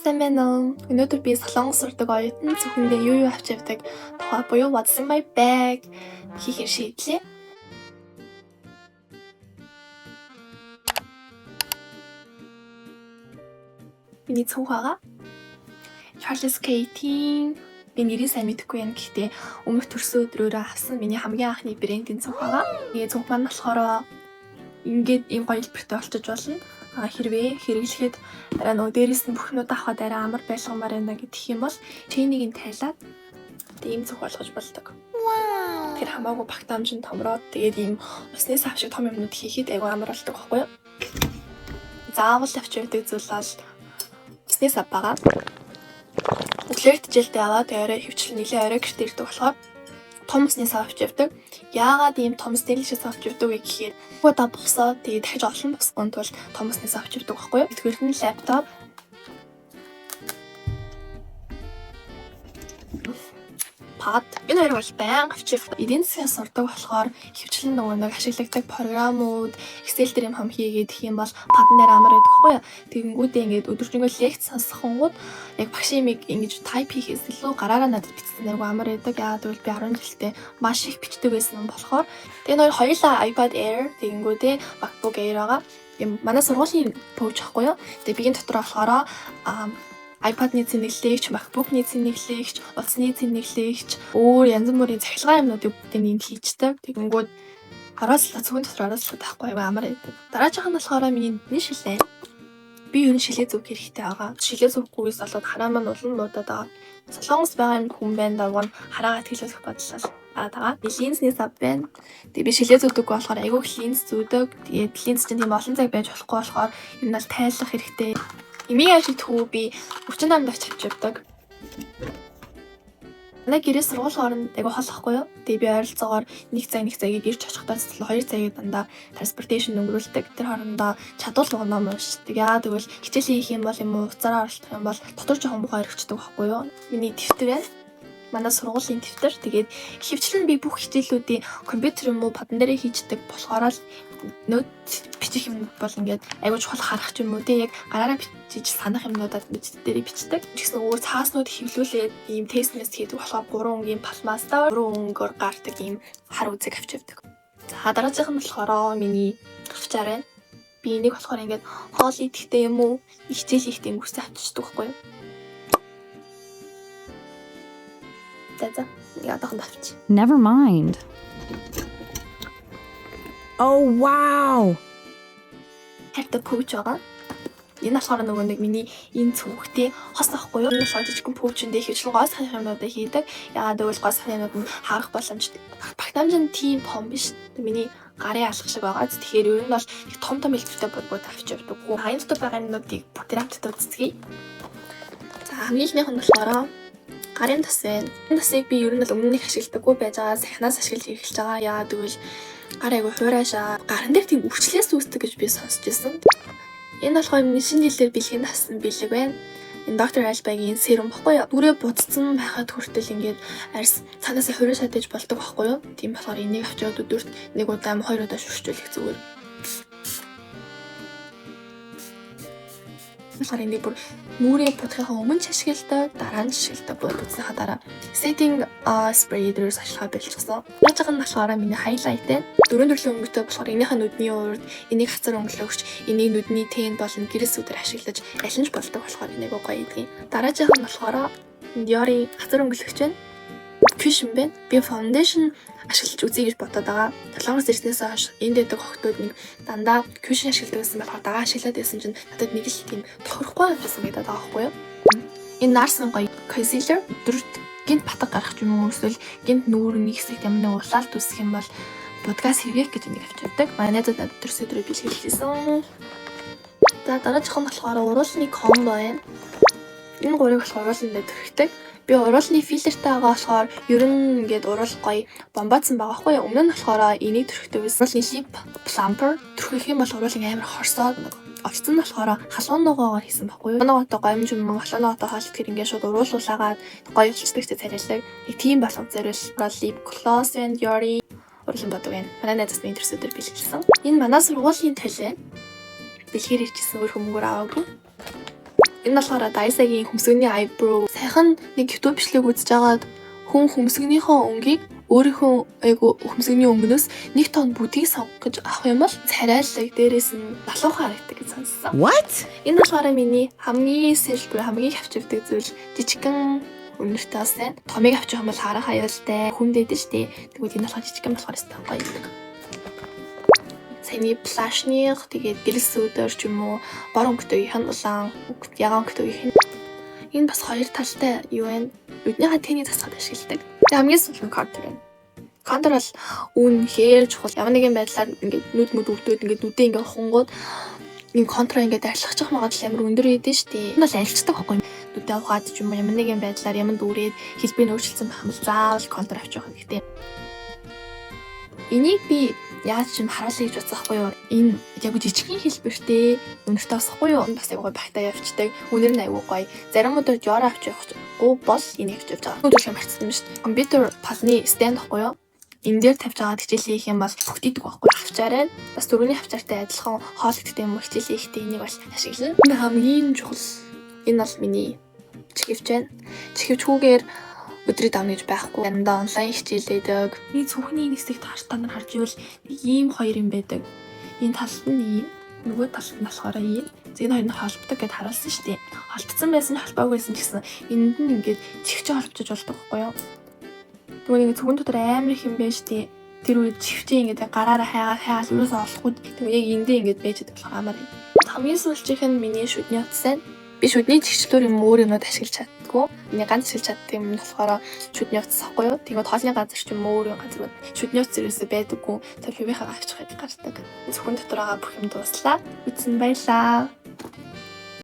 Сайн. Өнөөдөр би Солонгос сурдаг оюутан зөвхөндөө юу авч явдаг тухай буюу what's in my bag хийхээр шийдлээ. Миний цонх байгаа. Charles K-ийн би нэрийг сайн мэдэхгүй байна. Гэхдээ өмнөх төрсөн өдрөөрөө авсан миний хамгийн анхны брендийн цонх байгаа. Тэгээ цонх маань болохоор ингээд ийм гоё хэлбэртэй болчих болно. Хэрвээ хэрэглэхэд арай нөгөө дээрээс нь бүхнүүд авахад арай амар байлгамаар байна гэх юм бол чейнийг нь тайлаад ийм цонх болгож болдог. Тэр хамаагүй багтаамж нь томроод тэгээд ийм усны сав шиг том юмнууд хийхэд айгүй амар болдог байхгүй юу? Заавал авч явдаг зүйл бол усны сав байгаа. Өглөөрт жилдээ аваад орой хөвчлэн нэлээ орой гэртээ ирдэг болохоор том усны сав авч явдаг. Яагаад ийм том стейлшээс авч явдаг вэ гэхээр удаа босоод тэгээд дахиж олон босгоон тул том усны сав авч явдаг байхгүй юу? Тэгвэл нь лаптоп пад энэ хоёр бол байнга авч явдаг. Эдийн засгийн сурдаг болохоор хөвчлэн нөгөө нэг ашигладаг програмууд Excel дээр юм хам хийгээд гэх юм бол падан дээр амар байдаг байхгүй юу? Тэгэнгүүтээ ингээд өдөржингөө лекц сонсохонгууд яг багш имийг ингэж тайп хийхээс илүү гараараа надад бичсэн айгу амар байдаг. Яагаад гэвэл би 10 жилдээ маш их бичдэг байсан болохоор тэгээ нөр хоёулаа iPad Air тэгэнгүүтээ MacBook Air байгаа. Манай сургуулийн пууч ахгүй юу? Тэгээ бигийн дотор болохоор iPad-ны цэнэглэгч, MacBook-ны цэнэглэгч, утасны цэнэглэгч, өөр янз бүрийн цахилгаан юмнуудыг бүгдийг хийждэг. Тэгэнгүүт хараалт зөвхөн дотор хараалт байхгүй амар байдаг. Дараачих нь болохоор миний шилээ. Би юу шилээ зүг хэрэгтэй байгаа. Шилээ зүггүйс болоод хараа маань улам муудаад байгаа. Солонгос байгаа юм хүн байна даа хараагаа тэлэх бодлоо. Тагаа линзний сав байна. Тэгээ би шилээ зүүдэг болохоор айгүй линз зүүдэг. Тэгээд линз чинь тийм олон цаг байж болохгүй болохоор ер нь л тайлах хэрэгтэй. Имийн ажил төвөө би 38 давч авч явдаг. Манай гэрээс сургууль хооронд айгүй хол ахгүй юу? Тэгээ би ойролцоогоор 1 цагийг ирж очихдоо 2 цагийг дандаа transportation өнгөрүүлдэг. Тэр хоорондоо чадвал ном уншдаг. Яагаад гэвэл хичээл хийх юм бол уцаараа оролцох юм бол дотор жоохон бухаар өгчдөг байхгүй юу? Миний дэвтэр байна. Манай сургуулийн дэвтэр. Тэгээд хөвчлэн би бүх хичээлүүдийн компьютер юм уу падан дээрээ хийждэг болохоор л нөт бичих юм бол ингээд айгүй чухал харах юм уу те яг гараараа бичиж санах юмнуудад нөт дээрээ бичдэг. Тэгсэн өөр цааснууд хэвлүүлээд ийм тестнээс хийдэг болохоор 3 өнгийн пластмастаа 3 өнгөөр гардаг ийм хар үзэг авч явдаг. За дараагийнх нь болохоор миний авчаар байна. Би энийг болохоор ингээд хоол идэхтэй юм уу хичээл хийхдээ өнгөрсөн авчиждаг байхгүй юу? За яадаг нь авчи. Never mind. Oh wow. Харта пүүч байгаа. Энэ болохоор нөгөө нэг миний энэ цүнхтэй хос ахгүй юу? Энэ болохоор жижигхэн пүүчэндээ хөвчлэн гоо сахих юмнуудаа хийдэг. Яагаад гэвэл гоо сахих юмнууд нь харах боломжтой. Багтаамж нь тийм том биш. Миний гарын алах шиг байгаа. Тэгэхээр ер нь бол их том хэлбэртэй бодгууд авч явдаг. Энэ дотор байгаа юмнуудыг бүтээвчтэй үзье. За хамгийн ихнийх нь болохоор гарын тас байна. Энэ тасыг би ер нь л өмнө нь ашигладаггүй байж байгаа. Сахинаас ашиглаж эхэлж байгаа. Яагаад гэвэл гар айгүй хураашаа гаран дээр тийм өвчлээс үүсдэг гэж би сонсч байсан. Энэ болохоор миний шинэ жилээр бэлгийн тассан бэлэг байна. Энэ доктор Альбагийн серум баггүй юу? Дүрээ буцсан байхад хүртэл ингээд арьс цаанаасаа хураашаа дэж болдог баггүй юу? Тийм болохоор энийг авч яваад өдөрт 1 удаа 2 удаа шүршүүлэх зүгээр. Тэгэхээр энийг бүр нүрээ будахын өмнө ашигладаг, дараа нь ашигладаг будсныхаа дараа setting spray дээрс ашиглахаа бэлчсэн. Яаж байгаа нь болохоор миний highlight байна. 4 төрлийн өнгөтэй болохоор энийхээ нүдний урд, энийг хацар өнгөлөгч, энийг нүдний тэн болон гэрээсүүдээр ашиглаж алинж болдог болохоор энийг гоё идэгин. Дараагийнх нь болохоор Dior-ийн хацар өнгөлөгч байна. Cushion байна. Би foundation ашиглаж үзье гэж бодоод байгаа. Солонгос ирснээс хойш энд дэдэг охтууд нэг дандаа cushion ашигладаг гэсэн болохоор дагаа ашиглаад байсан чинь надад нэг л тийм тохирохгүй байсан гэдэг байгаа байхгүй юу? Энэ нарсан гоё concealer дөрөвт гинт батг гарах юм уу эсвэл гинт нүүрний хэсэгт ямар нэг улаалт үсэх юм бол подкаст хийх гэж энийг авч явдаг. Манай найзууд надад төрс өдрөө бэлгэлсэн. За дараагийнх нь болохоор уруулны комбо байна. Энэ гурыг болохоор урууланд төрхтэй. Би уруулны фильтртэй байгаа болохоор ер нь ингээд уруул гоё бомбаадсан байгаа хгүй. Өмнө нь болохоор энийг төрхтэй байсан. Уруулны lip plumper төрөх юм бол уруулын амар хорсоод орцсон нь болохоор халуун ногоогоор хийсэн байхгүй юу? Ногоотой гоёмж юм халуун ногоотой хоол итгэр ингээд шууд уруулуулаагаад гоё болчихдаг ч царайлаг. Нэг тийм болгон зориулж lip gloss and Dior уруулан бодог байна. Манай найзаас минь төрс өдөр бэлгэлсэн. Энэ манай сургуулийн талээ бэлгээр ирчихсэн өөр хүмүүгээр аваагүй. Энэ болохоор Daisaгийн хөмсгөний eyebrow. Сайхан нэг YouTube бичлэг үзэж агаад хүн хөмсгөнийхөө өнгийг өөрийнхөө хөмсгөний өнгнөөс 1 тонн бүдгийг сонгох гэж авах юм бол царайлаг дээрээс нь залуухан харагддаг гэж сонссон. What? Энэ болохоор миний хамгийн сэлбэр хамгийн хавчивдаг зүйл жижигхэн өнөртэй сайн. Томыг авчих юм бол харах аюултай. Хүндээд штэ. Тэгвэл энэ болохоор жижигхэн болохоор өстой гоё байдаг. Саяны плашных тэгээд гэлс өдөр ч юм уу бор өнгөтэйгийнх нь улаан ягаан өнгөтэйгийнх нь. Энэ бас хоёр талтай юу вэ? Нүднийхээ тэний засгаад ашигладаг. Тэгээд хамгийн сүүлд нь контур байна. Контур бол үнэхээр чухал. Ямар нэгэн байдлаар ингээд нүд өвдөөд ингээд нүдээ ингээд хунгууд энэ контур ингээд арилгачих магадлал амар өндөр идэв штий. Энэ бол арилждаг байхгүй юу? Нүдээ ухаад ч юм уу ямар нэгэн байдлаар ямар дүүрээд хэлбэг нь өөрчлөсөн байх юм бол заавал контур авчих байх хэрэгтэй. Энийг би яаж ч юм харуулъя гэж бодсохгүй юу? Энэ яг жижигхэн хэлбэртэй өнөртэй басахгүй юу? Энэ бас аягүй багтаа явцдаг. Үнэр нь аягүй гоё. Зарим өдөр жора авч явах бол энийг авч явж байгаа. Өдөр марцсан юм шүү дээ. Компьютер пасны стенд байхгүй юу? Энэ дээр тавьж байгаа хичээлээ хийх юм бол бүгдийдэг байхгүй. Хавчаарай. Бас дөрөвний хавчаартай адилхан хоолойдтой юм уу хичээлээ хийхдээ энийг бол ашиглана. Энэ хамгийн чухал. Энэ бол миний чихвч байна. Чихвчгүйгээр өдрийг давна гэж байхгүй. Заримдаа онлайн хичээлээдэг. Миний цүнхний хэсэгт та нар харж ивэл нэг ийм хоёр юм байдаг. Энэ талд нь ийм, нөгөө талд нь болохоор ийм. Энэ хоёр нь холбдог гэдээ харуулсан шүү дээ. Холбогдсон байсан нь холбоогүй байсан ч гэсэн энд нь ингээд чихвчээ холбож болдог байхгүй юу? Тэгвэл ингээд цүнхэн дотор амар их юм байна шүү дээ. Тэр үед чихвчээ ингээд гараараа хайгаад юусоо олохгүй. Тэгээ яг эндээ ингээд байж байгаа болохоор амар. Хамгийн сүүлчийнх нь миний шүдний утас байна. Би шүдний чигчлүүр юм өөр юмуд ашиглаж чаддгүй. Миний ганц ашиглаж чаддаг юм нь болохоор шүдний утас ахгүй юу? Тэгээд хоолны газар ч юм өөр газар шүдний утас зэрэгсээ байдаггүй. За фивийнхаа авчих гэдэг гардаг. Зөвхөн дотор байгаа бүх юм дууслаа. Үтсэн баярлаа.